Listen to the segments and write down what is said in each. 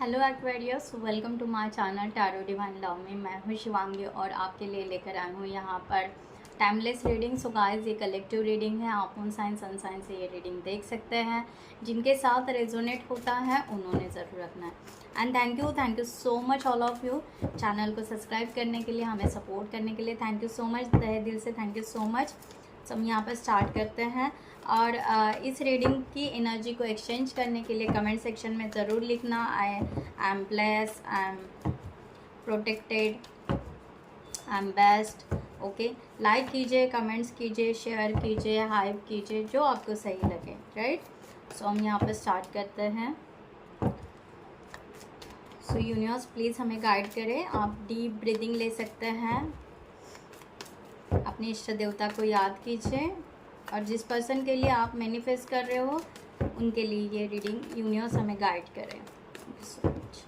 Hello Aquarius, welcome to my channel tarot divine love में। मैं हूँ शिवांगी और आपके लिए लेकर आई हूँ यहाँ पर टाइमलेस रीडिंग। सो गाइस, ये कलेक्टिव रीडिंग है। आप मून साइन सन साइन से ये रीडिंग देख सकते हैं। जिनके साथ रेजोनेट होता है उन्होंने ज़रूर रखना है। And thank you so much all of you channel को सब्सक्राइब करने के लिए, हमें सपोर्ट करने के लिए। थैंक यू सो मच, तहे दिल से थैंक यू सो मच। तो हम यहाँ पर स्टार्ट करते हैं और इस रीडिंग की एनर्जी को एक्सचेंज करने के लिए कमेंट सेक्शन में ज़रूर लिखना। I am blessed, I am protected, I am best. Okay, like कीजिए, कमेंट्स कीजिए, शेयर कीजिए, हाइप कीजिए, जो आपको सही लगे। राइट। सो हम यहाँ पर स्टार्ट करते हैं। सो यूनिवर्स प्लीज़ हमें गाइड करें। आप डीप ब्रीदिंग ले सकते हैं, अपने इष्ट देवता को याद कीजिए और जिस पर्सन के लिए आप मैनिफेस्ट कर रहे हो उनके लिए ये रीडिंग यूनिवर्स हमें गाइड करें। Thank you so much.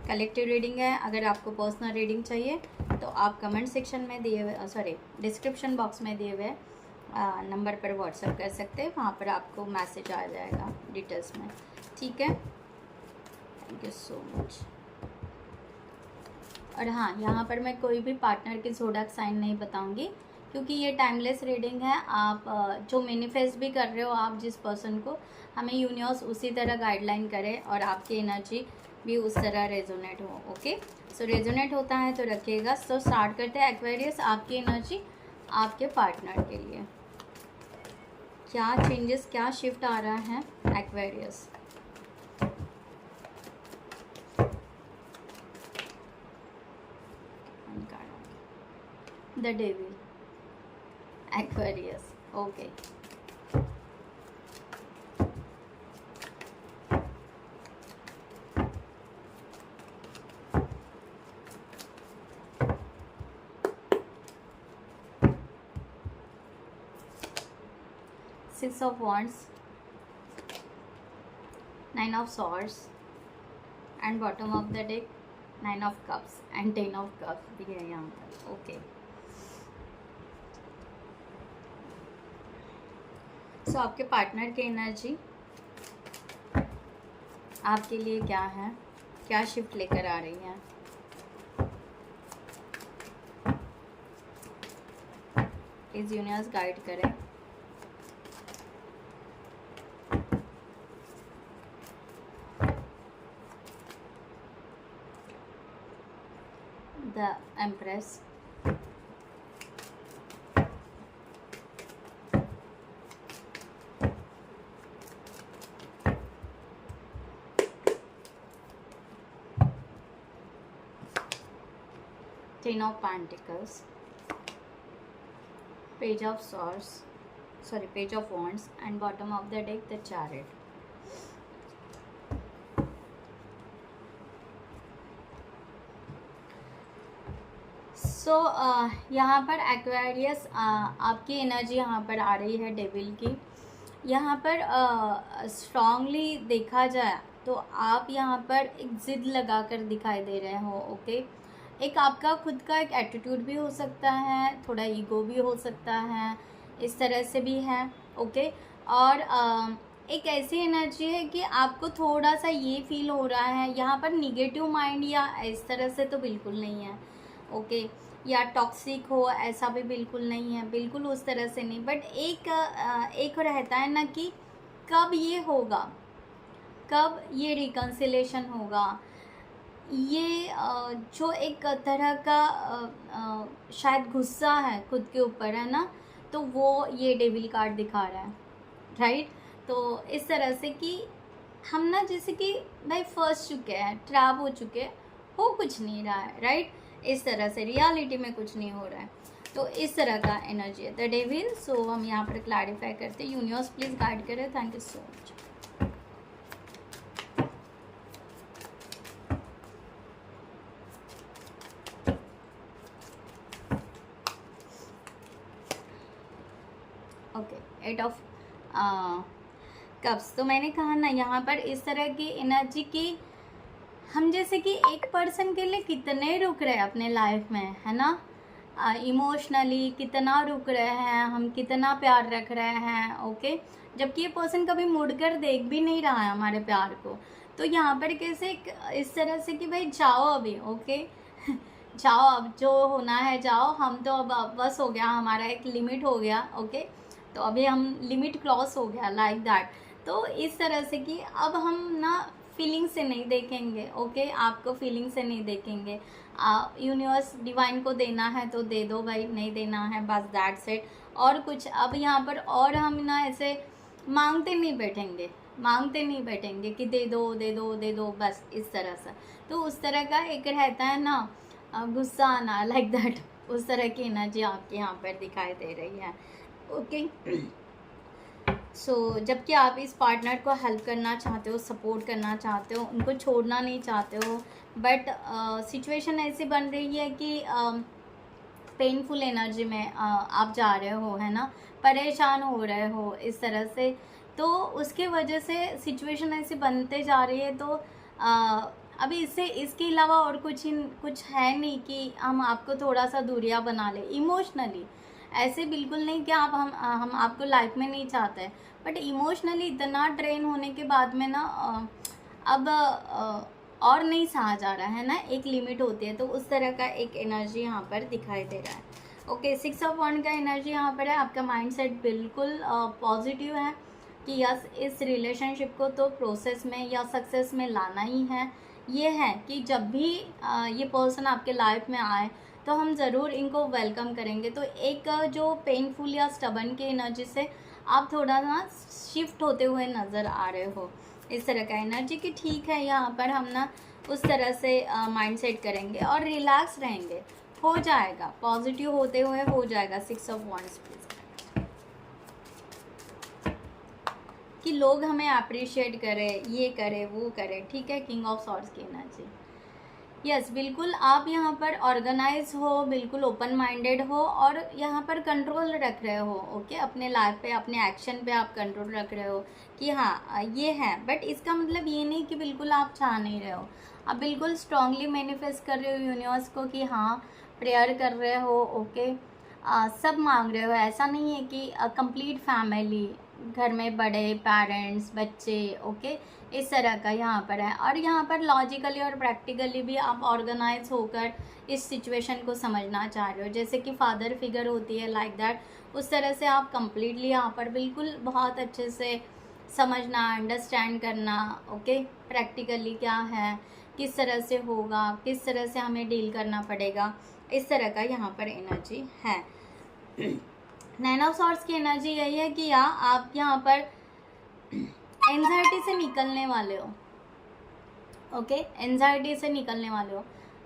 Collective reading है। अगर आपको पर्सनल रीडिंग चाहिए तो आप कमेंट सेक्शन में दिए हुए डिस्क्रिप्शन बॉक्स में दिए हुए नंबर पर व्हाट्सएप कर सकते हैं। वहाँ पर आपको मैसेज आ जाएगा डिटेल्स में। ठीक है, थैंक यू सो मच। और हाँ, यहाँ पर मैं कोई भी पार्टनर की ज़ोडिएक साइन नहीं बताऊँगी क्योंकि ये टाइमलेस रीडिंग है। आप जो मैनिफेस्ट भी कर रहे हो, आप जिस पर्सन को, हमें यूनिवर्स उसी तरह गाइडलाइन करे और आपकी एनर्जी भी उस तरह रेजोनेट हो। ओके, सो रेजोनेट होता है तो रखिएगा। सो स्टार्ट करते हैं। एक्वेरियस, आपकी एनर्जी आपके पार्टनर के लिए क्या चेंजेस, क्या शिफ्ट आ रहा है Aquarius? The devil, Aquarius. Okay. Six of Wands, Nine of Swords, and bottom of the deck Nine of Cups and Ten of Cups भी है यहाँ पर। ओके, सो आपके पार्टनर की एनर्जी आपके लिए क्या है, क्या शिफ्ट लेकर आ रही है? प्लीज यूनिवर्स गाइड करें। The empress, Ten of Pentacles, Page of Swords, Page of Wands, and bottom of the deck the Chariot. सो यहाँ पर एक्वेरियस आपकी एनर्जी यहाँ पर आ रही है डेविल की। यहाँ पर स्ट्रांगली देखा जाए तो आप यहाँ पर एक ज़िद लगा कर दिखाई दे रहे हो। ओके, एक आपका खुद का एक एटीट्यूड भी हो सकता है, थोड़ा ईगो भी हो सकता है, इस तरह से भी है। ओके, और एक ऐसी एनर्जी है कि आपको थोड़ा सा ये फील हो रहा है यहाँ पर निगेटिव माइंड या इस तरह से तो बिल्कुल नहीं है। ओके, या टॉक्सिक हो ऐसा भी बिल्कुल नहीं है, बिल्कुल उस तरह से नहीं। बट एक रहता है ना कि कब ये होगा, कब ये रिकन्सिलेशन होगा, ये जो एक तरह का शायद गुस्सा है खुद के ऊपर, है ना, तो वो ये डेविल कार्ड दिखा रहा है। राइट, तो इस तरह से कि हम ना जैसे कि भाई फंस चुके हैं, ट्रैप हो चुके हैं, हो कुछ नहीं रहा है। राइट, इस तरह से रियलिटी में कुछ नहीं हो रहा है, तो इस तरह का एनर्जी है द डेविल। सो हम यहाँ पर क्लैरिफाई करते हैं। यूनिवर्स प्लीज गाइड करें। Thank you so much. Okay, eight of cups. तो मैंने कहा ना यहाँ पर इस तरह की एनर्जी की हम जैसे कि एक पर्सन के लिए कितने रुक रहे हैं अपने लाइफ में, है ना, इमोशनली कितना रुक रहे हैं हम, कितना प्यार रख रहे हैं। ओके, जबकि ये पर्सन कभी मुड़कर देख भी नहीं रहा है हमारे प्यार को। तो यहाँ पर कैसे इस तरह से कि भाई जाओ अभी, ओके जाओ, अब जो होना है जाओ, हम तो अब बस हो गया, हमारा एक लिमिट हो गया, ओके, तो अभी हम लिमिट क्रॉस हो गया, लाइक दैट। तो इस तरह से कि अब हम ना फीलिंग से नहीं देखेंगे, ओके, आपको फीलिंग से नहीं देखेंगे। यूनिवर्स डिवाइन को देना है तो दे दो भाई, नहीं देना है बस, दैट्स इट। और कुछ अब यहाँ पर और हम ना ऐसे मांगते नहीं बैठेंगे कि दे दो दे दो दे दो, बस इस तरह से। तो उस तरह का एक रहता है ना गुस्सा आना, लाइक दैट, उस तरह की एनर्जी आपके यहाँ पर दिखाई दे रही है, ओके। सो जबकि आप इस पार्टनर को हेल्प करना चाहते हो, सपोर्ट करना चाहते हो, उनको छोड़ना नहीं चाहते हो, बट सिचुएशन ऐसी बन रही है कि पेनफुल एनर्जी में आप जा रहे हो, है ना, परेशान हो रहे हो इस तरह से। तो उसके वजह से सिचुएशन ऐसी बनते जा रही है। तो अभी इसके अलावा और कुछ है नहीं कि हम आपको थोड़ा सा दूरियां बना ले इमोशनली। ऐसे बिल्कुल नहीं कि हम आपको लाइफ में नहीं चाहते, बट इमोशनली इतना ड्रेन होने के बाद में ना अब और नहीं सहा जा रहा है ना, एक लिमिट होती है। तो उस तरह का एक एनर्जी यहाँ पर दिखाई दे रहा है, ओके। 6 ऑफ वांड का एनर्जी यहाँ पर है। आपका माइंडसेट बिल्कुल पॉजिटिव है कि यस, इस रिलेशनशिप को तो प्रोसेस में या सक्सेस में लाना ही है। ये है कि जब भी ये पर्सन आपके लाइफ में आए तो हम ज़रूर इनको वेलकम करेंगे। तो एक जो पेनफुल या स्टबन की एनर्जी से आप थोड़ा ना शिफ्ट होते हुए नज़र आ रहे हो, इस तरह का एनर्जी कि ठीक है, यहाँ पर हम ना उस तरह से माइंड सेट करेंगे और रिलैक्स रहेंगे, हो जाएगा, पॉजिटिव होते हुए हो जाएगा। 6 ऑफ वांड्स प्लीज, कि लोग हमें अप्रिशिएट करें, ये करें वो करें, ठीक है। किंग ऑफ सॉर्ड्स की एनर्जी, यस, बिल्कुल आप यहाँ पर ऑर्गेनाइज हो, बिल्कुल ओपन माइंडेड हो और यहाँ पर कंट्रोल रख रहे हो, ओके, अपने लाइफ पे, अपने एक्शन पे आप कंट्रोल रख रहे हो कि हाँ ये है। बट इसका मतलब ये नहीं कि बिल्कुल आप चाह नहीं रहे हो, आप बिल्कुल स्ट्रांगली मैनिफेस्ट कर रहे हो यूनिवर्स को कि हाँ, प्रेयर कर रहे हो, ओके, सब मांग रहे हो। ऐसा नहीं है कि कंप्लीट फैमिली, घर में बड़े पेरेंट्स, बच्चे, ओके, इस तरह का यहाँ पर है। और यहाँ पर लॉजिकली और प्रैक्टिकली भी आप ऑर्गेनाइज होकर इस सिचुएशन को समझना चाह रहे हो, जैसे कि फादर फिगर होती है, लाइक दैट, उस तरह से आप कंप्लीटली यहाँ पर बिल्कुल बहुत अच्छे से समझना, अंडरस्टैंड करना, ओके, प्रैक्टिकली क्या है, किस तरह से होगा, किस तरह से हमें डील करना पड़ेगा, इस तरह का यहाँ पर एनर्जी है। 9 ऑफ सॉर्ड्स की एनर्जी यही है कि आप यहाँ पर एंजाइटी से निकलने वाले हो, ओके, एंजाइटी से निकलने वाले हो।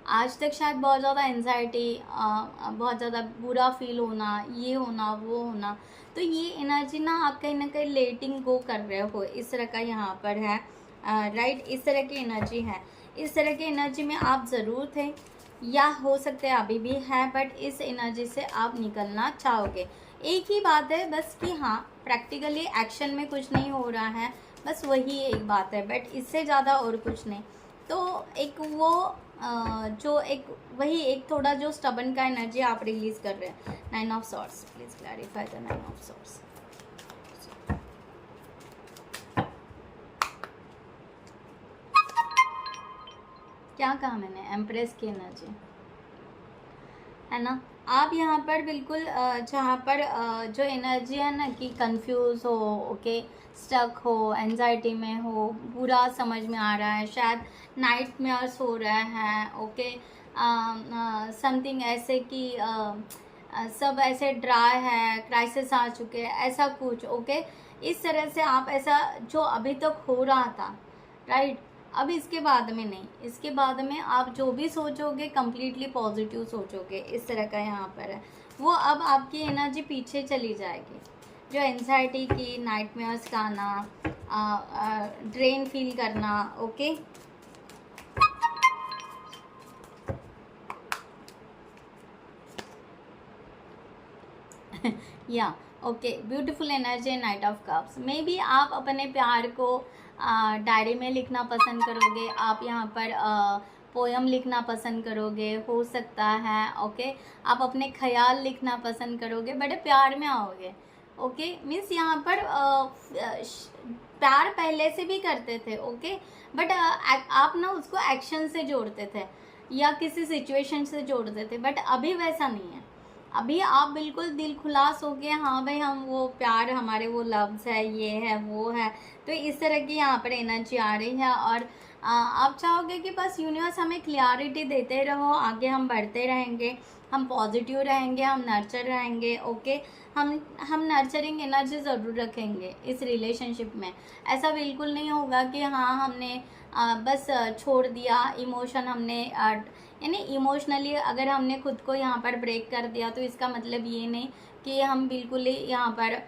आज तक शायद बहुत ज़्यादा एंजाइटी, बहुत ज़्यादा बुरा फील होना, ये होना वो होना, तो ये एनर्जी ना आप कहीं ना कहीं लेटिंग गो कर रहे हो, इस तरह का यहाँ पर है, राइट, इस तरह की एनर्जी है। इस तरह की एनर्जी में आप ज़रूर थे या हो सकते हैं अभी भी है, बट इस एनर्जी से आप निकलना चाहोगे। एक ही बात है बस कि हाँ, प्रैक्टिकली एक्शन में कुछ नहीं हो रहा है, बस वही एक बात है, बट इससे ज़्यादा और कुछ नहीं। तो एक वो जो एक वही एक थोड़ा जो स्टबन का एनर्जी आप रिलीज कर रहे हैं। 9 of swords, please clarify the 9 of swords. क्या कहा मैंने? एम्प्रेस की एनर्जी है ना। आप यहाँ पर बिल्कुल जहाँ पर जो एनर्जी है ना कि कंफ्यूज हो, ओके, स्टक हो, एंजाइटी में हो, बुरा समझ में आ रहा है, शायद नाइटमेयर्स हो रहा है, ओके, समथिंग ऐसे कि सब ऐसे ड्राई है, क्राइसिस आ चुके हैं, ऐसा कुछ, ओके, इस तरह से आप ऐसा जो अभी तक हो रहा था, राइट, अब इसके बाद में नहीं, इसके बाद में आप जो भी सोचोगे कंप्लीटली पॉजिटिव सोचोगे, इस तरह का यहाँ पर है। वो अब आपकी एनर्जी पीछे चली जाएगी, जो एंजाइटी की, नाइटमेयर्स का आना, ड्रेन फील करना, ओके, या okay, beautiful energy, night of cups. May be आप अपने प्यार को डायरी में लिखना पसंद करोगे, आप यहाँ पर पोयम लिखना पसंद करोगे, हो सकता है, ओके, आप अपने ख्याल लिखना पसंद करोगे, बड़े प्यार में आओगे, ओके, मीन्स यहाँ पर प्यार पहले से भी करते थे, ओके, बट आप ना उसको एक्शन से जोड़ते थे या किसी सिचुएशन से जोड़ते थे, बट अभी वैसा नहीं है। अभी आप बिल्कुल दिल खुलास हो गए, हाँ भाई हम वो प्यार, हमारे वो लव्स है, ये है वो है। तो इस तरह की यहाँ पर एनर्जी आ रही है और आप चाहोगे कि बस यूनिवर्स हमें क्लियरिटी देते रहो, आगे हम बढ़ते रहेंगे, हम पॉजिटिव रहेंगे, हम नर्चर रहेंगे, ओके। हम नर्चरिंग एनर्जी ज़रूर रखेंगे इस रिलेशनशिप में। ऐसा बिल्कुल नहीं होगा कि हाँ हमने बस छोड़ दिया, इमोशन हमने यानी इमोशनली अगर हमने खुद को यहाँ पर ब्रेक कर दिया तो इसका मतलब ये नहीं कि हम बिल्कुल ही यहाँ पर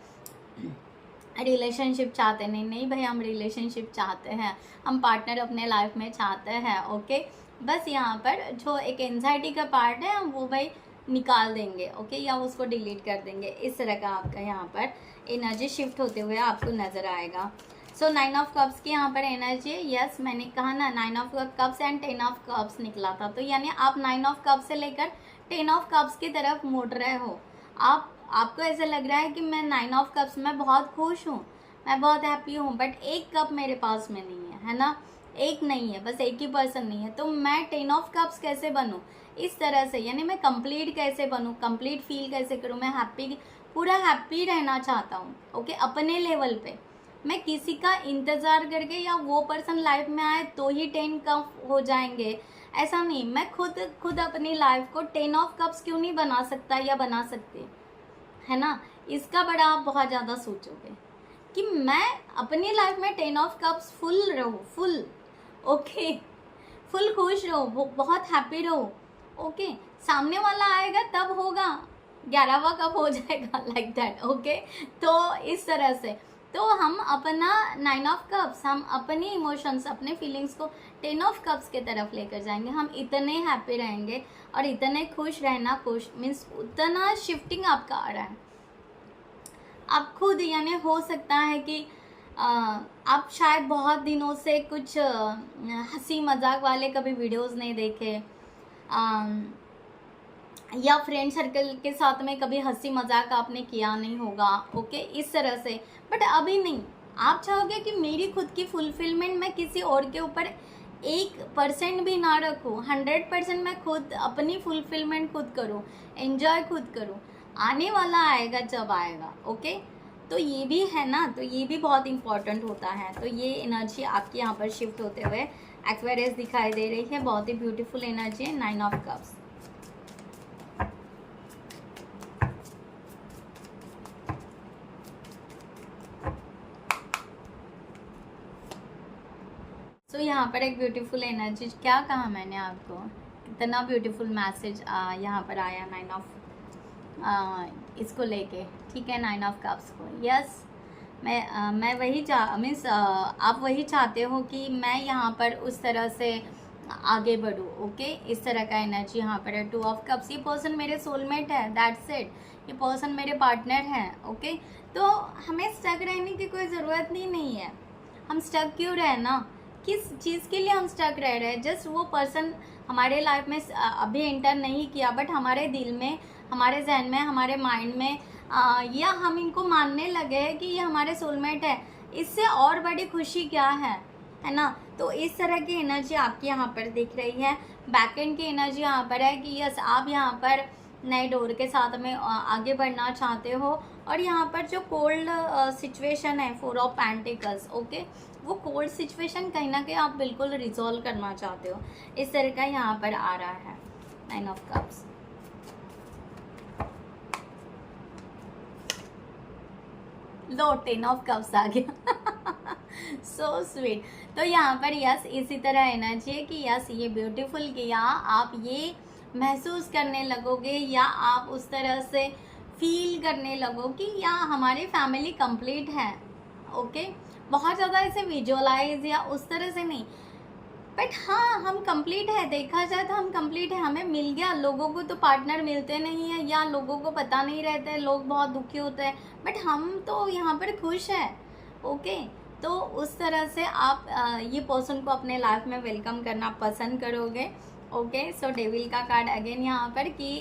रिलेशनशिप चाहते नहीं भाई, हम रिलेशनशिप चाहते हैं, हम पार्टनर अपने लाइफ में चाहते हैं, ओके। बस यहाँ पर जो एक एंजाइटी का पार्ट है हम वो भाई निकाल देंगे, ओके, या उसको डिलीट कर देंगे। इस तरह का आपका यहाँ पर एनर्जी शिफ्ट होते हुए आपको नज़र आएगा। सो 9 ऑफ कप्स की यहाँ पर एनर्जी, यस मैंने कहा ना 9 of cups and 10 of cups निकला था, तो यानी आप 9 ऑफ कप्स से लेकर 10 ऑफ कप्स की तरफ मुड़ रहे हो। आपको ऐसा लग रहा है कि मैं 9 ऑफ कप्स में बहुत खुश हूँ, मैं बहुत हैप्पी हूँ, बट एक कप मेरे पास में नहीं है ना, एक नहीं है, बस एक ही पर्सन नहीं है, तो मैं 10 ऑफ कप्स कैसे बनूँ इस तरह से, यानी मैं कंप्लीट कैसे बनूँ, कंप्लीट फील कैसे करूँ, मैं पूरा हैप्पी रहना चाहता हूँ, ओके, अपने लेवल पे। मैं किसी का इंतज़ार करके या वो पर्सन लाइफ में आए तो ही 10 कप हो जाएंगे, ऐसा नहीं। मैं खुद अपनी लाइफ को 10 ऑफ कप्स क्यों नहीं बना सकता या बना सकती, है ना। इसका बड़ा आप बहुत ज़्यादा सोचोगे कि मैं अपनी लाइफ में 10 ऑफ कप्स फुल रहूँ, फुल, ओके, फुल खुश रहो, बहुत हैप्पी रहो, ओके। सामने वाला आएगा तब होगा, 11वां कप हो जाएगा, लाइक दैट, ओके। तो इस तरह से तो हम अपना 9 ऑफ कप्स, हम अपनी इमोशंस, अपने फीलिंग्स को 10 ऑफ कप्स के तरफ लेकर जाएंगे। हम इतने हैप्पी रहेंगे और इतने खुश रहना, खुश मीन्स उतना शिफ्टिंग आपका आ रहा है। आप खुद, यानी हो सकता है कि आप शायद बहुत दिनों से कुछ हंसी मजाक वाले कभी वीडियोस नहीं देखे, या फ्रेंड सर्कल के साथ में कभी हंसी मजाक आपने किया नहीं होगा, ओके, इस तरह से। बट अभी नहीं, आप चाहोगे कि मेरी खुद की फुलफिलमेंट मैं किसी और के ऊपर 1% भी ना रखूँ, 100% मैं खुद अपनी फुलफिलमेंट खुद करूँ, एंजॉय खुद करूँ। आने वाला आएगा जब आएगा, ओके। तो ये भी है ना, तो ये भी बहुत इंपॉर्टेंट होता है। तो ये एनर्जी आपके यहाँ पर शिफ्ट होते हुए एक्वेरियस दिखाई दे रही है, बहुत ही ब्यूटीफुल एनर्जी है 9 ऑफ कप्स। तो यहाँ पर एक ब्यूटीफुल एनर्जी, क्या कहा मैंने आपको, इतना ब्यूटीफुल मैसेज यहाँ पर आया 9 ऑफ इसको लेके, ठीक है, 9 ऑफ कप्स को। यस, मैं वही मीन्स आप वही चाहते हो कि मैं यहाँ पर उस तरह से आगे बढ़ूँ, ओके। इस तरह का एनर्जी यहाँ पर है 2 ऑफ कप्स। ये पर्सन मेरे सोलमेट है, दैट्स इट, ये पर्सन मेरे पार्टनर हैं, ओके। तो हमें स्टक रहने की कोई ज़रूरत नहीं है। हम स्टक क्यों रहे ना, किस चीज़ के लिए हम स्टक रह रहे हैं, जस्ट वो पर्सन हमारे लाइफ में अभी एंटर नहीं किया, बट हमारे दिल में, हमारे जहन में, हमारे माइंड में या हम इनको मानने लगे हैं कि ये हमारे सोलमेट है। इससे और बड़ी खुशी क्या है ना। तो इस तरह की एनर्जी आपकी यहाँ पर दिख रही है। बैक एंड की एनर्जी यहाँ पर है कि यस, आप यहाँ पर नए डोर के साथ में आगे बढ़ना चाहते हो, और यहाँ पर जो कोल्ड सिचुएशन है 4 ऑफ पेंटिकल्स, ओके, वो कोल्ड सिचुएशन कहीं ना कहीं आप बिल्कुल रिजॉल्व करना चाहते हो, इस तरह का यहाँ पर आ रहा है 9 ऑफ कप्स। लो 10 ऑफ कप्स आ गया सो स्वीट। तो यहाँ पर यस, इसी तरह एनर्जी है कि यस, ये ब्यूटीफुल किया, आप ये महसूस करने लगोगे या आप उस तरह से फील करने लगो कि या हमारी फैमिली कंप्लीट है, ओके। बहुत ज़्यादा ऐसे विजुअलाइज या उस तरह से नहीं, बट हाँ हम कंप्लीट है, देखा जाए तो हम कंप्लीट है, हमें मिल गया। लोगों को तो पार्टनर मिलते नहीं है या लोगों को पता नहीं रहता है, लोग बहुत दुखी होते हैं, बट हम तो यहाँ पर खुश है, ओके। तो उस तरह से आप ये पर्सन को अपने लाइफ में वेलकम करना पसंद करोगे, ओके। सो डेविल का कार्ड अगेन यहाँ पर कि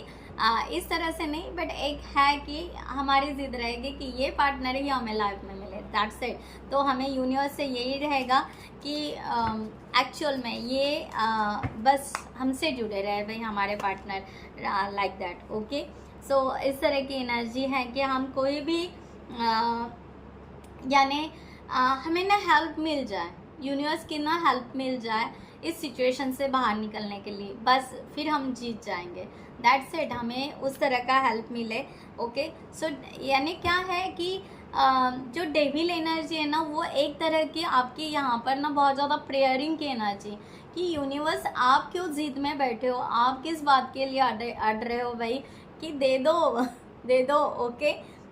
इस तरह से नहीं, बट एक है कि हमारी जिद रहेगी कि ये पार्टनर ही हमें लाइफ में मिले, दैट्स इट। तो हमें यूनिवर्स से यही रहेगा कि एक्चुअल में ये बस हमसे जुड़े रहे भाई, हमारे पार्टनर, लाइक दैट। ओके, सो इस तरह की एनर्जी है कि हम कोई भी यानी हमें ना हेल्प मिल जाए, यूनिवर्स की ना हेल्प मिल जाए इस सिचुएशन से बाहर निकलने के लिए, बस फिर हम जीत जाएंगे। दैट्स इट, हमें उस तरह का हेल्प मिले। ओके, सो यानी क्या है कि जो डेविल एनर्जी है ना, वो एक तरह की आपकी यहाँ पर ना बहुत ज़्यादा प्रेयरिंग की एनर्जी, कि यूनिवर्स आप क्यों जिद में बैठे हो, आप किस बात के लिए अड़ रहे हो भाई, कि दे दो दे दो। ओके,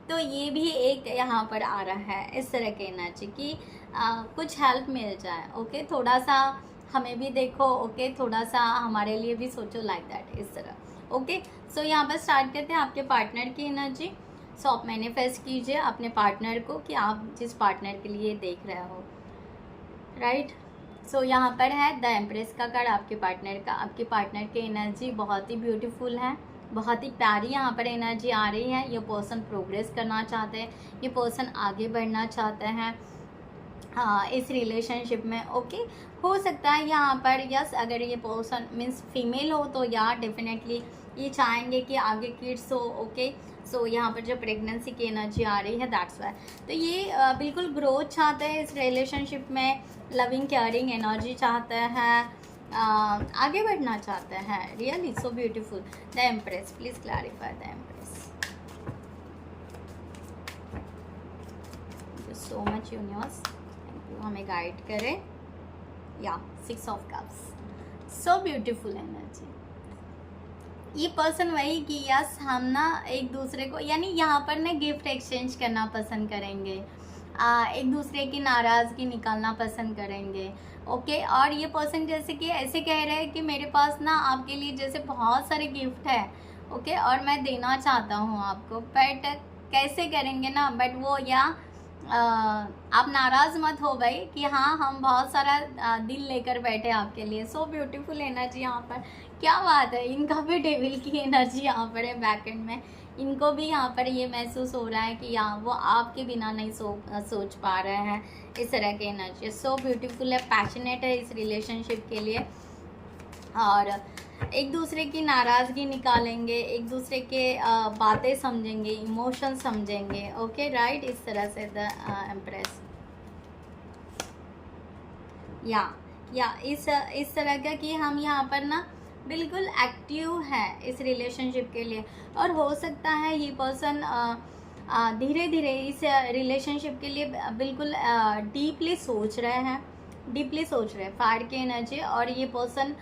तो ये भी एक यहाँ पर आ रहा है इस तरह की एनर्जी कि कुछ हेल्प मिल जाए। ओके, थोड़ा सा हमें भी देखो, ओके, थोड़ा सा हमारे लिए भी सोचो, लाइक दैट, इस तरह। ओके, सो यहाँ पर स्टार्ट करते हैं आपके पार्टनर की एनर्जी। सो आप मैनिफेस्ट कीजिए अपने पार्टनर को कि आप जिस पार्टनर के लिए देख रहे हो, राइट। सो यहाँ पर है द एम्प्रेस का कार्ड आपके पार्टनर का। आपके पार्टनर की एनर्जी बहुत ही ब्यूटीफुल है, बहुत ही प्यारी यहाँ पर एनर्जी आ रही है। ये पर्सन प्रोग्रेस करना चाहते हैं, ये पर्सन आगे बढ़ना चाहते हैं इस रिलेशनशिप में। ओके, हो सकता है यहाँ पर यस, अगर ये पर्सन मीन्स फीमेल हो तो या डेफिनेटली ये चाहेंगे कि आगे किड्स हो। ओके, सो यहाँ पर जो प्रेगनेंसी की एनर्जी आ रही है, दैट्स वाई। तो ये बिल्कुल ग्रोथ चाहते हैं इस रिलेशनशिप में, लविंग केयरिंग एनर्जी चाहते हैं, आगे बढ़ना चाहते हैं। Really so beautiful. The empress, please clarify the empress. Thank you so much universe, thank you, हमें गाइड करें। या 6 of cups, so beautiful energy. ये पर्सन वही कि यस, हम ना एक दूसरे को यानी यहाँ पर ना गिफ्ट एक्सचेंज करना पसंद करेंगे, एक दूसरे की नाराज़गी निकालना पसंद करेंगे। ओके, और ये पर्सन जैसे कि ऐसे कह रहे हैं कि मेरे पास ना आपके लिए जैसे बहुत सारे गिफ्ट है, ओके, और मैं देना चाहता हूँ आपको, बट कैसे करेंगे ना, बट वो या आप नाराज़ मत हो भाई कि हाँ हम बहुत सारा दिल लेकर बैठे आपके लिए। सो ब्यूटीफुल एनर्जी यहाँ पर, क्या बात है। इनका भी डेविल की एनर्जी यहाँ पर है बैक एंड में, इनको भी यहाँ पर ये महसूस हो रहा है कि यहाँ वो आपके बिना नहीं सोच पा रहे हैं, इस तरह की एनर्जी। सो ब्यूटीफुल है, पैशनेट है इस रिलेशनशिप के लिए, और एक दूसरे की नाराज़गी निकालेंगे, एक दूसरे के बातें समझेंगे, इमोशन समझेंगे। ओके, राइट, इस तरह से द एम्प्रेस या इस तरह का कि हम यहाँ पर ना बिल्कुल एक्टिव है इस रिलेशनशिप के लिए, और हो सकता है ये पर्सन धीरे धीरे इस रिलेशनशिप के लिए बिल्कुल डीपली सोच रहे हैं, फायर की एनर्जी। और ये पर्सन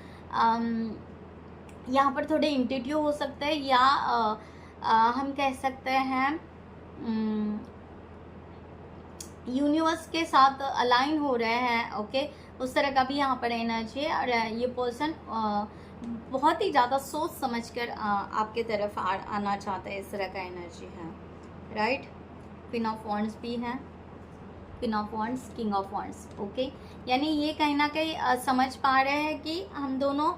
यहाँ पर थोड़े इंट्यूटिव हो सकते हैं, या हम कह सकते हैं यूनिवर्स के साथ अलाइन हो रहे हैं। ओके, उस तरह का भी यहाँ पर एनर्जी है। और ये पर्सन बहुत ही ज़्यादा सोच समझकर आपके तरफ आना चाहता है, इस तरह का एनर्जी है, राइट। क्वीन ऑफ वॉन्ड्स भी है, queen of wands, king of wands. Okay, यानी ये कहीं ना कहीं समझ पा रहे हैं कि हम दोनों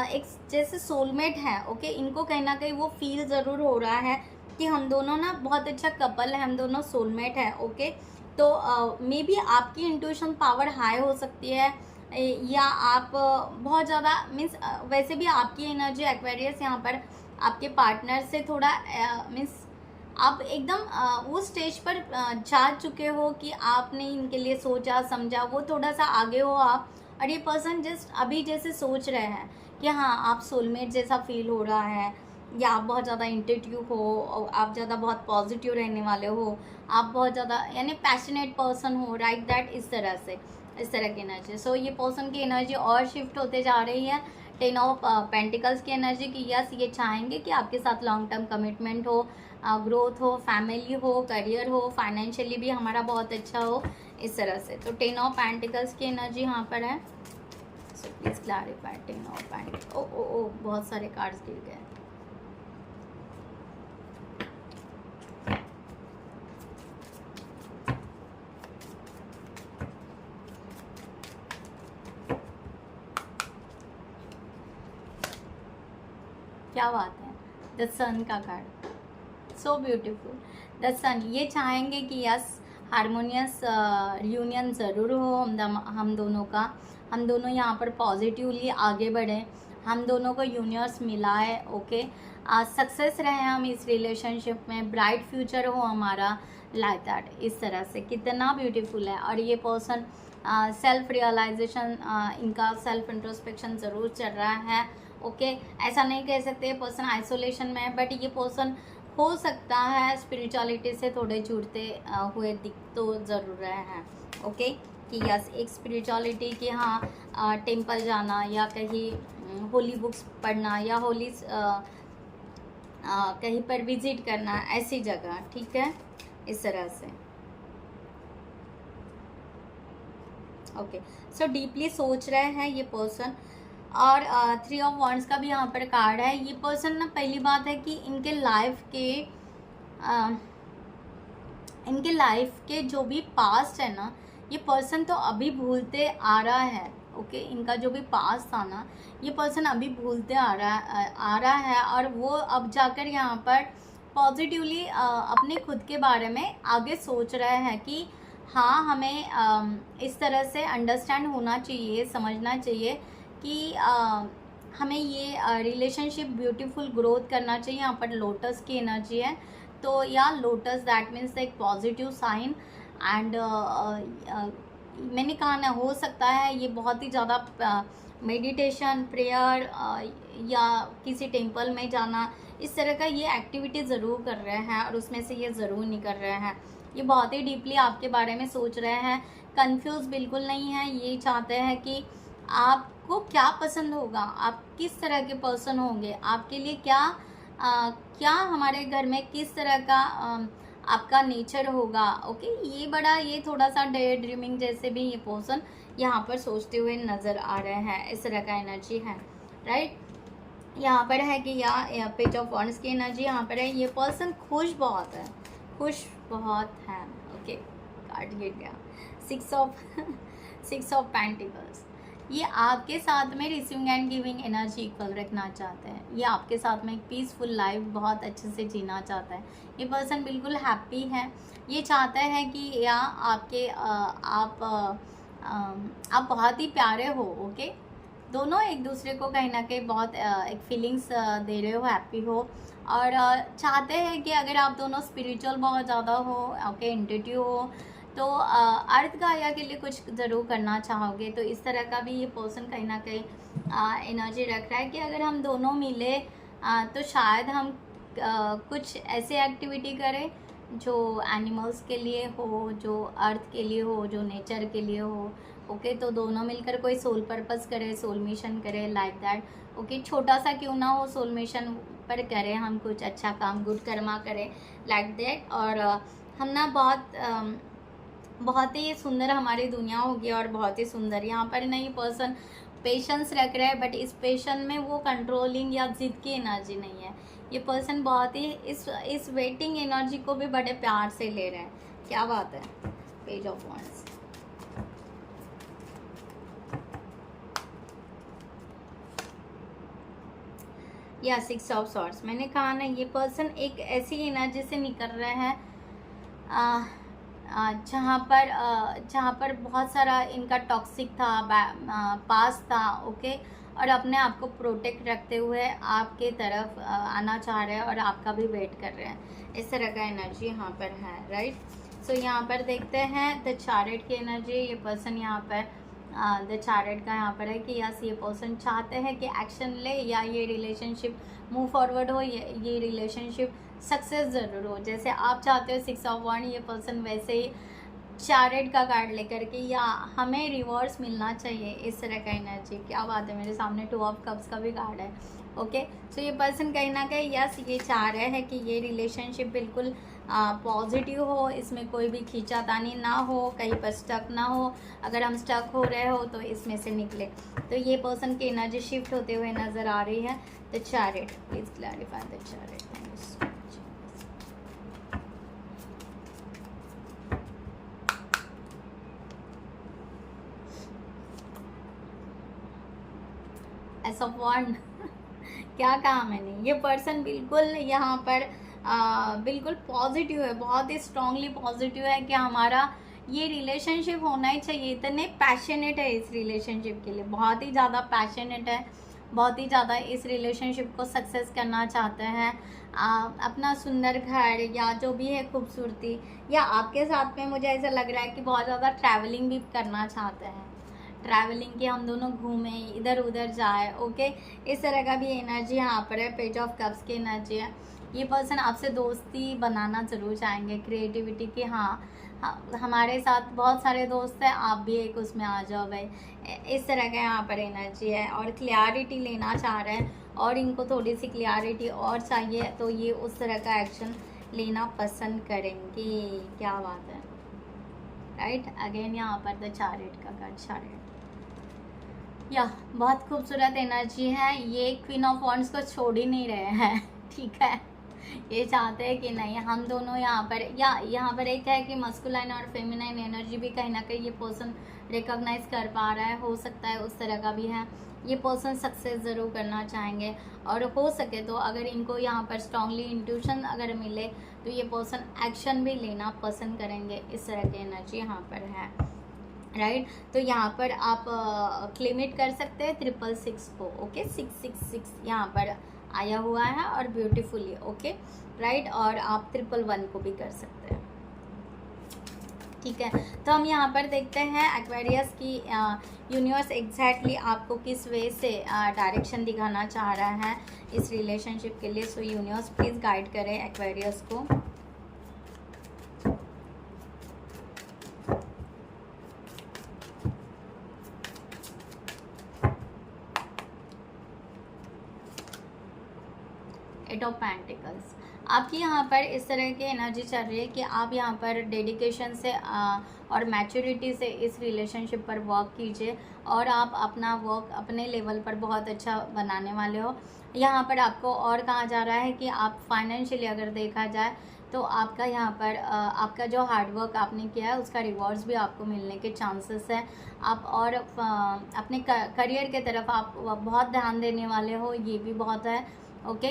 एक जैसे सोलमेट हैं। ओके, इनको कहीं ना कहीं वो फील ज़रूर हो रहा है कि हम दोनों ना बहुत अच्छा कपल है, हम दोनों सोलमेट है। ओके, तो मे बी आपकी इंट्यूशन पावर हाई हो सकती है, या आप बहुत ज़्यादा मीन्स वैसे भी आपकी एनर्जी एक्वेरियस यहाँ पर आपके पार्टनर से थोड़ा मीन्स आप एकदम वो स्टेज पर जा चुके हो कि आपने इनके लिए सोचा समझा, वो थोड़ा सा आगे हो आप, और ये पर्सन जस्ट अभी जैसे सोच रहे हैं कि हाँ आप सोलमेट जैसा फील हो रहा है, या आप बहुत ज़्यादा इंट्यूटिव हो, आप ज़्यादा बहुत पॉजिटिव रहने वाले हो, आप बहुत ज़्यादा यानी पैशनेट पर्सन हो, राइट दैट, इस तरह की एनर्जी। सो ये पर्सन की एनर्जी और शिफ्ट होते जा रही है 10 ऑफ पेंटिकल्स की एनर्जी की। यस, ये चाहेंगे कि आपके साथ लॉन्ग टर्म कमिटमेंट हो, ग्रोथ हो, फैमिली हो, करियर हो, फाइनेंशियली भी हमारा बहुत अच्छा हो, इस तरह से। तो 10 ऑफ पेंटिकल्स की एनर्जी यहाँ पर है। So please clarify 10 of pentacles. ओ बहुत सारे कार्ड्स गिर गए। क्या बात है, द सन का कार्ड, सो ब्यूटीफुल। द सन, ये चाहेंगे कि यस हारमोनियस रियूनियन ज़रूर हो हम दोनों का, हम दोनों यहाँ पर पॉजिटिवली आगे बढ़ें, हम दोनों को यूनिवर्स मिला है। ओके, सक्सेस रहे हम इस रिलेशनशिप में, ब्राइट फ्यूचर हो हमारा, लाइक दैट। इस तरह से कितना ब्यूटीफुल है। और ये पर्सन सेल्फ रियलाइजेशन, इनका सेल्फ इंट्रोस्पेक्शन ज़रूर चल रहा है। ओके, ऐसा नहीं कह सकते पर्सन आइसोलेशन में है, बट ये पर्सन हो सकता है स्पिरिचुअलिटी से थोड़े जुड़ते हुए दिख तो ज़रूर रहे हैं। ओके, कि यस, एक स्पिरिचुअलिटी कि हाँ टेंपल जाना या कहीं होली बुक्स पढ़ना या होली कहीं पर विजिट करना, ऐसी जगह, ठीक है, इस तरह से। ओके, सो डीपली सोच रहे हैं ये पर्सन। और 3 ऑफ वॉन्ड्स का भी यहाँ पर कार्ड है। ये पर्सन ना, पहली बात है कि इनके लाइफ के जो भी पास्ट है ना, ये पर्सन तो अभी भूलते आ रहा है। ओके, इनका जो भी पास्ट था ना, ये पर्सन अभी भूलते आ रहा है। और वो अब जाकर यहाँ पर पॉजिटिवली अपने खुद के बारे में आगे सोच रहे हैं कि हाँ, हमें इस तरह से अंडरस्टैंड होना चाहिए, समझना चाहिए कि हमें ये रिलेशनशिप ब्यूटीफुल ग्रोथ करना चाहिए। यहाँ पर लोटस की एनर्जी है, तो या लोटस दैट मीन्स एक पॉजिटिव साइन। एंड मैंने कहा ना, हो सकता है ये बहुत ही ज़्यादा मेडिटेशन, प्रेयर या किसी टेम्पल में जाना, इस तरह का ये एक्टिविटी ज़रूर कर रहे हैं और उसमें से ये ज़रूर निकल रहे हैं। ये बहुत ही डीपली आपके बारे में सोच रहे हैं, कंफ्यूज बिल्कुल नहीं है। ये चाहते हैं कि आपको क्या पसंद होगा, आप किस तरह के पर्सन होंगे, आपके लिए क्या हमारे घर में किस तरह का आपका नेचर होगा। ओके, ये थोड़ा सा डे ड्रीमिंग जैसे भी ये पर्सन यहाँ पर सोचते हुए नज़र आ रहे हैं, इस तरह का एनर्जी है, राइट। यहाँ पर है कि या पेज ऑफ वॉन्ड्स की एनर्जी यहाँ पर है। ये पर्सन खुश बहुत है। ओके, कार्ड गिर गया, 6 ऑफ पेंटिकल्स। ये आपके साथ में receiving end giving energy equal रखना चाहते हैं। ये आपके साथ में एक पीसफुल लाइफ बहुत अच्छे से जीना चाहता है। ये पर्सन बिल्कुल हैप्पी है। ये चाहता है कि या आप बहुत ही प्यारे हो। ओके, दोनों एक दूसरे को कहीं ना कहीं बहुत एक फीलिंग्स दे रहे हो, हैप्पी हो। और चाहते हैं कि अगर आप दोनों स्पिरिचुअल बहुत ज़्यादा हो, ओके, इंट्यूटिव हो, तो अर्थ गाया के लिए कुछ ज़रूर करना चाहोगे। तो इस तरह का भी ये पर्सन कहीं ना कहीं एनर्जी रख रहा है कि अगर हम दोनों मिले तो शायद हम कुछ ऐसे एक्टिविटी करें जो एनिमल्स के लिए हो, जो अर्थ के लिए हो, जो नेचर के लिए हो। ओके, तो दोनों मिलकर कोई सोल पर्पस करे, सोल मिशन करे, लाइक दैट। ओके, छोटा सा क्यों ना हो, सोल मिशन पर करें हम कुछ अच्छा काम, गुड कर्मा करें, लाइक दैट। और हम ना बहुत ही सुंदर हमारी दुनिया होगी और बहुत ही सुंदर। यहाँ पर ना ये पर्सन पेशेंस रख रहे हैं, बट इस पेशेंस में वो कंट्रोलिंग या जिद की एनर्जी नहीं है। ये पर्सन बहुत ही इस वेटिंग एनर्जी को भी बड़े प्यार से ले रहे हैं। क्या बात है। पेज ऑफ वॉन्ड्स, या 6 ऑफ सॉर्ड्स। मैंने कहा ना, ये पर्सन एक ऐसी एनर्जी से निकल रहे हैं जहाँ पर बहुत सारा इनका टॉक्सिक था, पास था। ओके, और अपने आप को प्रोटेक्ट रखते हुए आपके तरफ आना चाह रहे हैं और आपका भी वेट कर रहे हैं, इस तरह का एनर्जी यहाँ पर है, राइट। सो यहाँ पर देखते हैं द चैरियट की एनर्जी। ये पर्सन यहाँ पर द चैरियट का यहाँ पर है कि यस, ये पर्सन चाहते हैं कि एक्शन ले या ये रिलेशनशिप मूव फॉरवर्ड हो, ये रिलेशनशिप सक्सेस ज़रूर हो। जैसे आप चाहते हो 6 ऑफ वॉन्ड, ये पर्सन वैसे ही चैरियट का कार्ड लेकर के या हमें रिवॉर्ड्स मिलना चाहिए, इस तरह का एनर्जी। क्या बात है, मेरे सामने 2 ऑफ कप्स का भी कार्ड है। ओके, सो ये पर्सन कहीं ना कहीं यस, ये चाह रहे हैं कि ये रिलेशनशिप बिल्कुल पॉजिटिव हो, इसमें कोई भी खींचातानी ना हो, कहीं पर स्टक ना हो। अगर हम स्टक हो रहे हो तो इसमें से निकले। तो ये पर्सन की एनर्जी शिफ्ट होते हुए नज़र आ रही है। The chariot, please clarify the chariot. Thank you so much. Ace of wands क्या कहा मैंने, ये पर्सन बिल्कुल यहाँ पर बिल्कुल पॉजिटिव है, बहुत ही स्ट्रांगली पॉजिटिव है कि हमारा ये रिलेशनशिप होना ही चाहिए। इतने पैशनेट है इस रिलेशनशिप के लिए, बहुत ही ज़्यादा पैशनेट है, बहुत ही ज़्यादा इस रिलेशनशिप को सक्सेस करना चाहते हैं। अपना सुंदर घर या जो भी है खूबसूरती, या आपके साथ में मुझे ऐसा लग रहा है कि बहुत ज़्यादा ट्रैवलिंग भी करना चाहते हैं, ट्रैवलिंग की हम दोनों घूमें, इधर उधर जाए। ओके, इस तरह का भी एनर्जी यहाँ पर है। पेज ऑफ कप्स की एनर्जी है। ये पर्सन आपसे दोस्ती बनाना ज़रूर चाहेंगे, क्रिएटिविटी की। हाँ, हमारे साथ बहुत सारे दोस्त हैं, आप भी एक उसमें आ जाओ भाई, इस तरह का यहाँ पर एनर्जी है। और क्लियरिटी लेना चाह रहे हैं, और इनको थोड़ी सी क्लियरिटी और चाहिए, तो ये उस तरह का एक्शन लेना पसंद करेंगे। क्या बात है, राइट। अगेन यहाँ पर द चैरियट का कार्ड, चैरियट या बहुत खूबसूरत एनर्जी है। ये क्वीन ऑफ वॉन्ड्स को छोड़ ही नहीं रहे हैं, ठीक है। ये चाहते हैं कि नहीं, हम दोनों यहाँ पर, या यहाँ पर एक है कि मस्कुलाइन और फेमिनाइन एनर्जी भी कहीं ना कहीं ये पर्सन रिकॉग्नाइज कर पा रहा है, हो सकता है उस तरह का भी है। ये पर्सन सक्सेस ज़रूर करना चाहेंगे, और हो सके तो अगर इनको यहाँ पर स्ट्रांगली इंट्यूशन अगर मिले तो ये पर्सन एक्शन भी लेना पसंद करेंगे। इस तरह की एनर्जी यहाँ पर है, राइट। तो यहाँ पर आप क्लेमिट कर सकते हैं 666 को। ओके, 666 यहाँ पर आया हुआ है, और ब्यूटीफुली, ओके, राइट। और आप 111 को भी कर सकते हैं, ठीक है। तो हम यहाँ पर देखते हैं एक्वेरियस की यूनिवर्स एग्जैक्टली आपको किस वे से डायरेक्शन दिखाना चाह रहा है इस रिलेशनशिप के लिए। सो यूनिवर्स प्लीज़ गाइड करें एक्वेरियस को। एट ऑफ पेंटिकल्स, आपकी यहाँ पर इस तरह की एनर्जी चल रही है कि आप यहाँ पर डेडिकेशन से और मैच्योरिटी से इस रिलेशनशिप पर वर्क कीजिए, और आप अपना वर्क अपने लेवल पर बहुत अच्छा बनाने वाले हो। यहाँ पर आपको और कहा जा रहा है कि आप फाइनेंशियली अगर देखा जाए तो आपका यहाँ पर आपका जो हार्डवर्क आपने किया है उसका रिवॉर्ड्स भी आपको मिलने के चांसेस हैं। आप और अपने करियर के तरफ आप बहुत ध्यान देने वाले हो, ये भी बहुत है। ओके,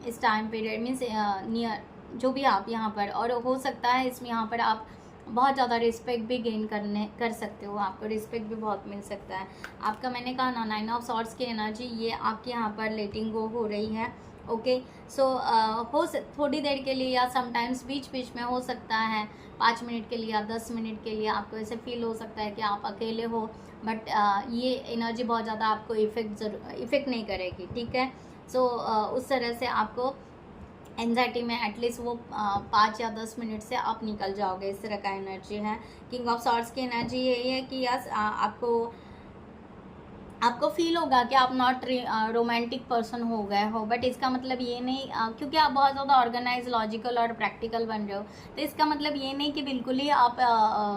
इस टाइम पीरियड मीन्स नियर जो भी आप यहाँ पर, और हो सकता है इसमें यहाँ पर आप बहुत ज़्यादा रिस्पेक्ट भी गेन कर सकते हो, आपको रिस्पेक्ट भी बहुत मिल सकता है। आपका मैंने कहा ना 9 ऑफ सॉर्ड्स की एनर्जी, ये आपके यहाँ पर लेटिंग गो हो रही है। ओके, सो थोड़ी देर के लिए या समटाइम्स बीच बीच में हो सकता है 5 मिनट के लिए या 10 मिनट के लिए आपको ऐसे फील हो सकता है कि आप अकेले हो, बट ये एनर्जी बहुत ज़्यादा आपको इफ़ेक्ट नहीं करेगी, ठीक है। सो उस तरह से आपको एंजाइटी में एटलीस्ट वो 5 या 10 मिनट से आप निकल जाओगे, इस तरह का एनर्जी है। किंग ऑफ सॉर्ड्स की एनर्जी यही है कि यस आपको फील होगा कि आप नॉट रोमांटिक पर्सन हो गए हो, बट इसका मतलब ये नहीं क्योंकि आप बहुत ज़्यादा ऑर्गेनाइज, लॉजिकल और प्रैक्टिकल बन रहे हो, तो इसका मतलब ये नहीं कि बिल्कुल ही आप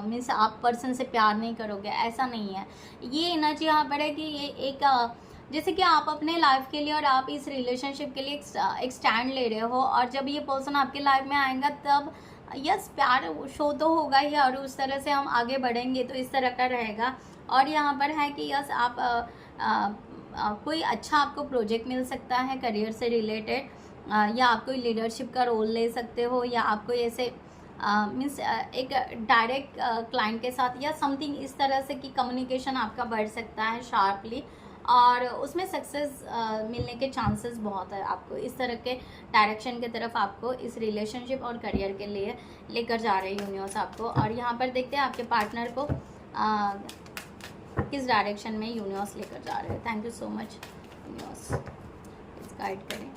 मीन्स आप पर्सन से प्यार नहीं करोगे, ऐसा नहीं है। ये एनर्जी यहाँ पर है कि ये एक जैसे कि आप अपने लाइफ के लिए और आप इस रिलेशनशिप के लिए एक स्टैंड ले रहे हो, और जब ये पर्सन आपके लाइफ में आएगा तब यस प्यार शो तो होगा ही, और उस तरह से हम आगे बढ़ेंगे, तो इस तरह का रहेगा। और यहाँ पर है कि यस आप कोई अच्छा आपको प्रोजेक्ट मिल सकता है करियर से रिलेटेड, या आप कोई लीडरशिप का रोल ले सकते हो, या आपको ऐसे मीन्स एक डायरेक्ट क्लाइंट के साथ या समथिंग इस तरह से कि कम्युनिकेशन आपका बढ़ सकता है शार्पली, और उसमें सक्सेस मिलने के चांसेस बहुत है। आपको इस तरह के डायरेक्शन के तरफ आपको इस रिलेशनशिप और करियर के लिए लेकर जा रहे हैं यूनिवर्स आपको। और यहाँ पर देखते हैं आपके पार्टनर को किस डायरेक्शन में यूनिवर्स लेकर जा रहे हैं। Thank you so much universe, please guide करें।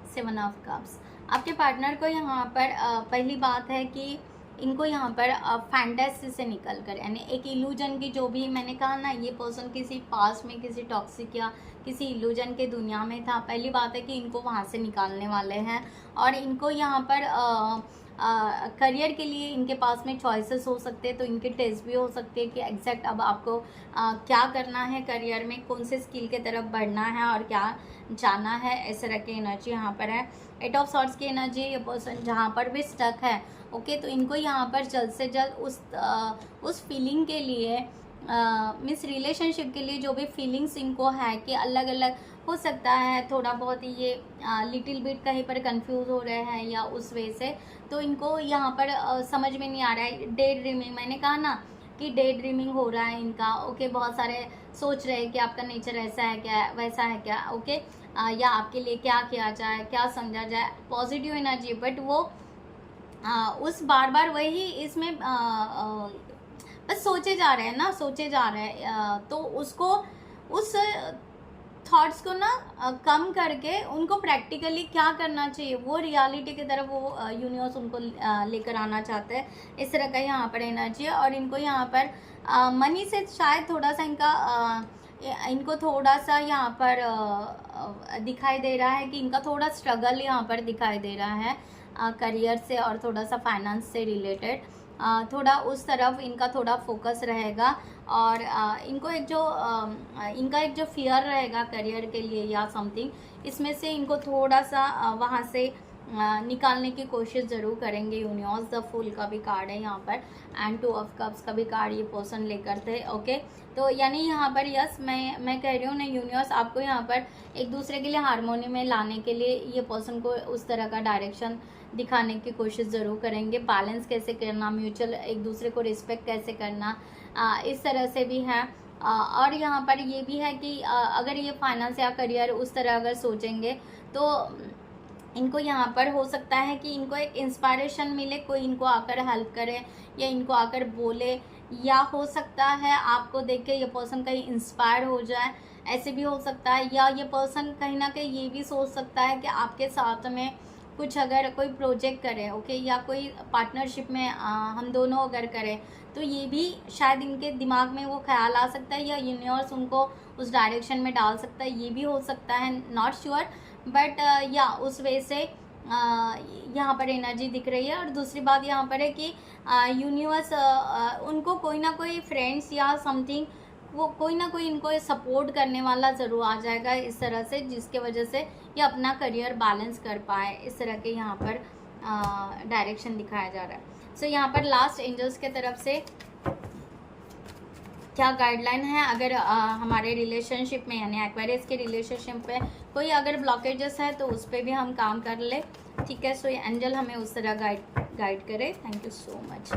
सेवन ऑफ कप्स, आपके पार्टनर को यहाँ पर पहली बात है कि इनको यहाँ पर फैंटेसी से निकल कर, यानी एक इल्यूजन की, जो भी मैंने कहा ना, ये पर्सन किसी पास में किसी टॉक्सिक या किसी इल्यूजन के दुनिया में था। पहली बात है कि इनको वहाँ से निकालने वाले हैं, और इनको यहाँ पर करियर के लिए इनके पास में चॉइसेस हो सकते हैं, तो इनके टेस्ट भी हो सकते हैं कि एग्जैक्ट अब आपको क्या करना है करियर में, कौन से स्किल के तरफ बढ़ना है और क्या जाना है। इस तरह की एनर्जी यहाँ पर है। 8 ऑफ सॉर्ड्स की एनर्जी, ये पर्सन जहाँ पर भी स्टक है, ओके, तो इनको यहाँ पर जल्द से जल्द उस फीलिंग के लिए मिस रिलेशनशिप के लिए जो भी फीलिंग्स इनको है कि अलग अलग हो सकता है, थोड़ा बहुत ये लिटिल बिट कहीं पर कंफ्यूज हो रहे हैं या उस वे से, तो इनको यहाँ पर समझ में नहीं आ रहा है। डे ड्रीमिंग, मैंने कहा ना कि डे ड्रीमिंग हो रहा है इनका, ओके, बहुत सारे सोच रहे हैं कि आपका नेचर ऐसा है क्या, वैसा है क्या, ओके, या आपके लिए क्या किया जाए, क्या समझा जाए, पॉजिटिव एनर्जी, बट वो उस बार बार वही इसमें बस सोचे जा रहे हैं ना, सोचे जा रहे हैं, तो उसको उस थॉट्स को ना कम करके उनको प्रैक्टिकली क्या करना चाहिए, वो रियलिटी की तरफ वो यूनिवर्स उनको लेकर आना चाहते हैं। इस तरह का यहाँ पर एनर्जी है। और इनको यहाँ पर मनी से शायद थोड़ा सा इनको थोड़ा सा यहाँ पर दिखाई दे रहा है कि इनका थोड़ा स्ट्रगल यहाँ पर दिखाई दे रहा है करियर से और थोड़ा सा फाइनेंस से रिलेटेड, थोड़ा उस तरफ इनका थोड़ा फोकस रहेगा। और इनको इनका एक जो फियर रहेगा करियर के लिए या समथिंग, इसमें से इनको थोड़ा सा वहाँ से निकालने की कोशिश ज़रूर करेंगे यूनिवर्स। द फूल का भी कार्ड है यहाँ पर, एंड 2 ऑफ कप्स का भी कार्ड ये पर्सन लेकर थे, ओके। तो यानी यहाँ पर यस, मैं कह रही हूँ ना, यूनिवर्स आपको यहाँ पर एक दूसरे के लिए हारमोनी में लाने के लिए ये पर्सन को उस तरह का डायरेक्शन दिखाने की कोशिश ज़रूर करेंगे। बैलेंस कैसे करना, म्यूचुअल एक दूसरे को रिस्पेक्ट कैसे करना, इस तरह से भी है। और यहाँ पर ये भी है कि अगर ये फाइनेंस या करियर उस तरह अगर सोचेंगे तो इनको यहाँ पर हो सकता है कि इनको एक इंस्पायरेशन मिले, कोई इनको आकर हेल्प करे या इनको आकर बोले, या हो सकता है आपको देख के ये पर्सन कहीं इंस्पायर हो जाए, ऐसे भी हो सकता है। या ये पर्सन कहीं ना कहीं ये भी सोच सकता है कि आपके साथ में कुछ अगर कोई प्रोजेक्ट करें, ओके, या कोई पार्टनरशिप में हम दोनों अगर करें, तो ये भी शायद इनके दिमाग में वो ख्याल आ सकता है, या यूनिवर्स उनको उस डायरेक्शन में डाल सकता है, ये भी हो सकता है, नॉट श्योर, बट या उस वे से यहाँ पर एनर्जी दिख रही है। और दूसरी बात यहाँ पर है कि यूनिवर्स उनको कोई ना कोई फ्रेंड्स या समथिंग, वो कोई ना कोई इनको सपोर्ट करने वाला ज़रूर आ जाएगा इस तरह से, जिसके वजह से ये अपना करियर बैलेंस कर पाए। इस तरह के यहाँ पर डायरेक्शन दिखाया जा रहा है। सो यहाँ पर लास्ट एंजल्स के तरफ से क्या गाइडलाइन है, अगर हमारे रिलेशनशिप में यानी एक्वेरियस के रिलेशनशिप पे कोई अगर ब्लॉकेजेस है तो उस पर भी हम काम कर ले, ठीक है। सो ये एंजल हमें उस तरह गाइड करे। Thank you so much.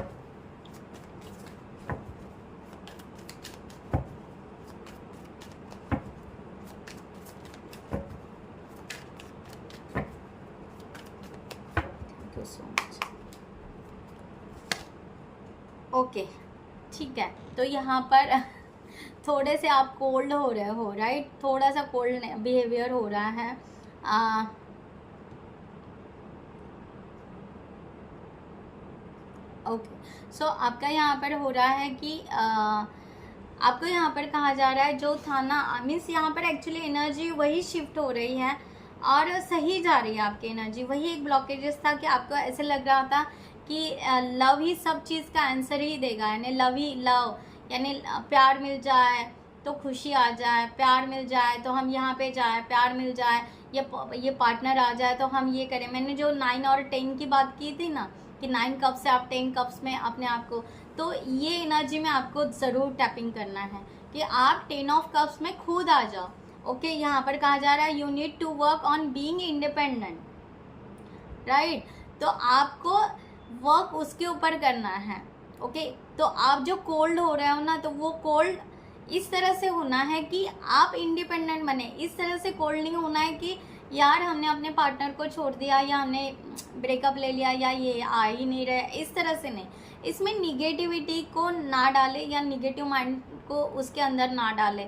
Okay, ठीक है। तो यहाँ पर थोड़े से आप कोल्ड हो रहे हो, राइट, थोड़ा सा कोल्ड बिहेवियर हो रहा है। ओके, सो आपका यहाँ पर हो रहा है कि आपको यहाँ पर कहा जा रहा है जो था ना, मीन्स यहाँ पर एक्चुअली एनर्जी वही शिफ्ट हो रही है और सही जा रही है आपकी एनर्जी। वही एक ब्लॉकेजेस था कि आपको ऐसे लग रहा था कि लव ही सब चीज़ का आंसर ही देगा, यानी लव ही लव, यानी प्यार मिल जाए तो खुशी आ जाए, प्यार मिल जाए तो हम यहाँ पे जाए, प्यार मिल जाए ये पार्टनर आ जाए तो हम ये करें। मैंने जो 9 और 10 की बात की थी ना, कि 9 कप से आप 10 कप्स में अपने आप को, तो ये एनर्जी में आपको ज़रूर टैपिंग करना है कि आप 10 ऑफ कप्स में खुद आ जाओ। ओके, यहाँ पर कहा जा रहा है you need to work on being independent, right. तो आपको वर्क उसके ऊपर करना है, ओके। तो आप जो कोल्ड हो रहे हो ना, तो वो कोल्ड इस तरह से होना है कि आप इंडिपेंडेंट बने। इस तरह से कोल्ड नहीं होना है कि यार हमने अपने पार्टनर को छोड़ दिया या हमने ब्रेकअप ले लिया या ये आ ही नहीं रहे, इस तरह से नहीं। इसमें निगेटिविटी को ना डाले या निगेटिव माइंड को उसके अंदर ना डाले,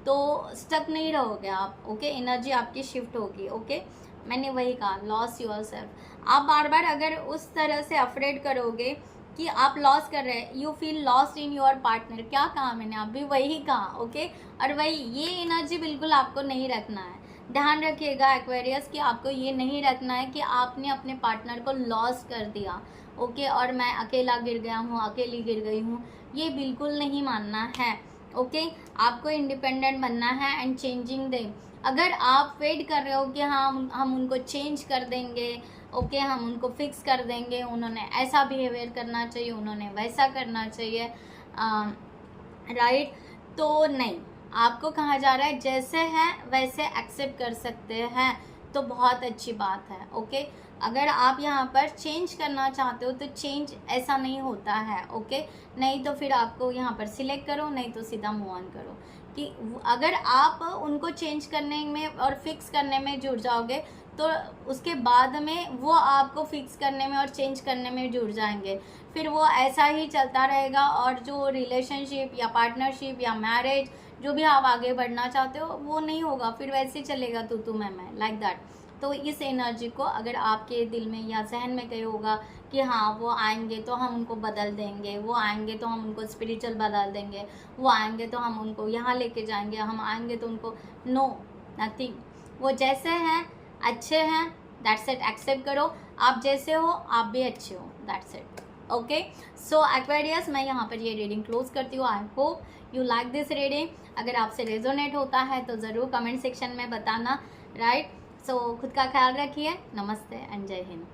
तो स्टक नहीं रहोगे आप, ओके। एनर्जी आपकी शिफ्ट होगी, ओके। मैंने वही कहा, लॉस योरसेल्फ। आप बार बार अगर उस तरह से अफ्रेड करोगे कि आप लॉस कर रहे हैं, you feel lost in your partner, क्या कहा मैंने, अभी वही कहा, ओके। और वही ये एनर्जी बिल्कुल आपको नहीं रखना है। ध्यान रखिएगा एक्वेरियस कि आपको ये नहीं रखना है कि आपने अपने पार्टनर को लॉस कर दिया, ओके, और मैं अकेला गिर गया हूँ, अकेली गिर गई हूँ, ये बिल्कुल नहीं मानना है। ओके, आपको इंडिपेंडेंट बनना है एंड चेंजिंग देम। अगर आप वेट कर रहे हो कि हाँ हम उनको चेंज कर देंगे, ओके, हम उनको फिक्स कर देंगे, उन्होंने ऐसा बिहेवियर करना चाहिए, उन्होंने वैसा करना चाहिए, राइट, तो नहीं, आपको कहा जा रहा है जैसे है वैसे एक्सेप्ट कर सकते हैं, तो बहुत अच्छी बात है। ओके, अगर आप यहाँ पर चेंज करना चाहते हो तो चेंज ऐसा नहीं होता है। ओके, नहीं तो फिर आपको यहाँ पर सिलेक्ट करो, नहीं तो सीधा मूव ऑन करो। कि अगर आप उनको चेंज करने में और फिक्स करने में जुड़ जाओगे तो उसके बाद में वो आपको फिक्स करने में और चेंज करने में जुड़ जाएंगे, फिर वो ऐसा ही चलता रहेगा, और जो रिलेशनशिप या पार्टनरशिप या मैरिज जो भी आप आगे बढ़ना चाहते हो वो नहीं होगा, फिर वैसे चलेगा तू मैं लाइक दैट। तो इस एनर्जी को अगर आपके दिल में या जहन में कहीं होगा कि हाँ वो आएंगे तो हम उनको बदल देंगे, वो आएंगे तो हम उनको स्पिरिचुअल बदल देंगे, वो आएंगे तो हम उनको यहाँ लेके जाएंगे, हम आएंगे तो उनको, नो, नथिंग, वो जैसे हैं अच्छे हैं, दैट्स इट, एक्सेप्ट करो, आप जैसे हो आप भी अच्छे हो, that's it. Okay, so Aquarius, मैं यहाँ पर ये रीडिंग क्लोज करती हूँ। I hope you like this reading. अगर आपसे रेजोनेट होता है तो ज़रूर कमेंट सेक्शन में बताना, राइट। सो खुद का ख्याल रखिए, नमस्ते एंड जय हिंद।